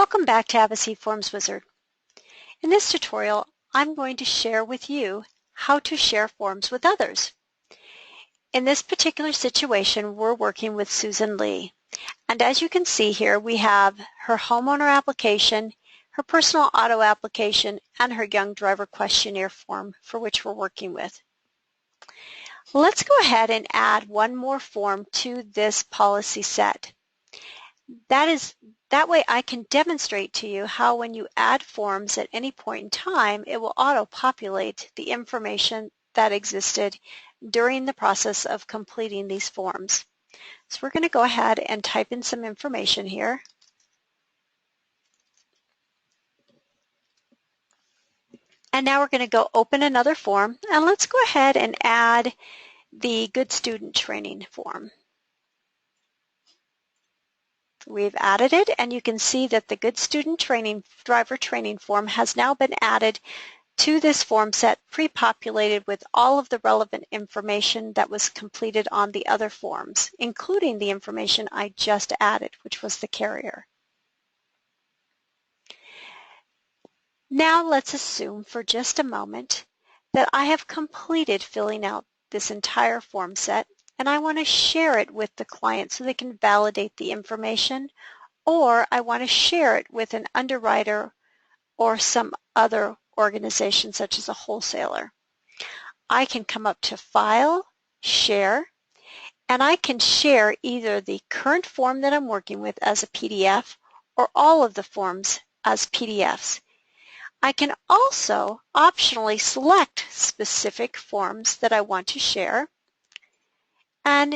Welcome back to Avis eForms Wizard. In this tutorial, I'm going to share with you how to share forms with others. In this particular situation, we're working with Susan Lee. And as you can see here, we have her homeowner application, her personal auto application, and her young driver questionnaire form for which we're working with. Let's go ahead and add one more form to this policy set. That way I can demonstrate to you how when you add forms at any point in time, it will auto-populate the information that existed during the process of completing these forms. So we're going to go ahead and type in some information here. And now we're going to go open another form, and let's go ahead and add the Good Student Training form. We've added it, and you can see that the Good Student Driver Training form has now been added to this form set, pre-populated with all of the relevant information that was completed on the other forms, including the information I just added, which was the carrier. Now let's assume for just a moment that I have completed filling out this entire form set, and I want to share it with the client so they can validate the information, or I want to share it with an underwriter or some other organization such as a wholesaler. I can come up to File, Share, and I can share either the current form that I'm working with as a PDF or all of the forms as PDFs. I can also optionally select specific forms that I want to share and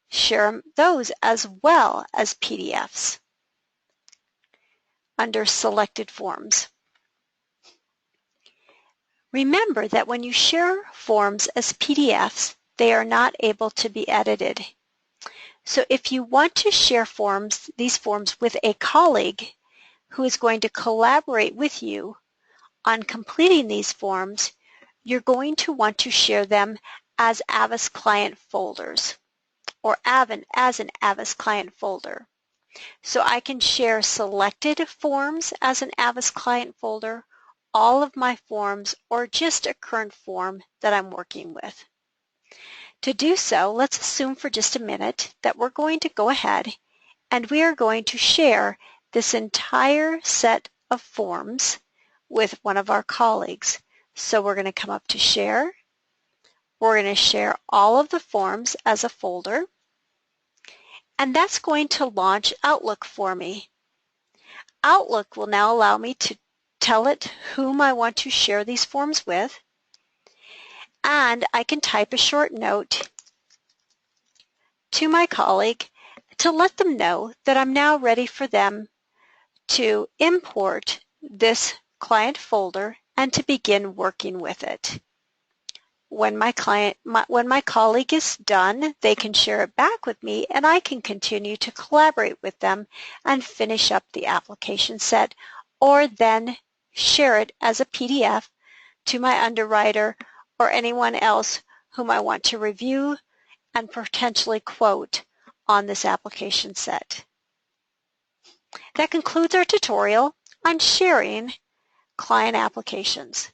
share those as well as PDFs under Selected Forms. Remember that when you share forms as PDFs, they are not able to be edited. So if you want to share these forms with a colleague who is going to collaborate with you on completing these forms, you're going to want to share them as Avis client folders, or as an Avis client folder. So I can share selected forms as an Avis client folder, all of my forms, or just a current form that I'm working with. To do so, let's assume for just a minute that we're going to go ahead and we are going to share this entire set of forms with one of our colleagues. So we're going to come up to Share. We're going to share all of the forms as a folder, and that's going to launch Outlook for me. Outlook will now allow me to tell it whom I want to share these forms with, and I can type a short note to my colleague to let them know that I'm now ready for them to import this client folder and to begin working with it. When my colleague is done, they can share it back with me, and I can continue to collaborate with them and finish up the application set, or then share it as a PDF to my underwriter or anyone else whom I want to review and potentially quote on this application set. That concludes our tutorial on sharing client applications.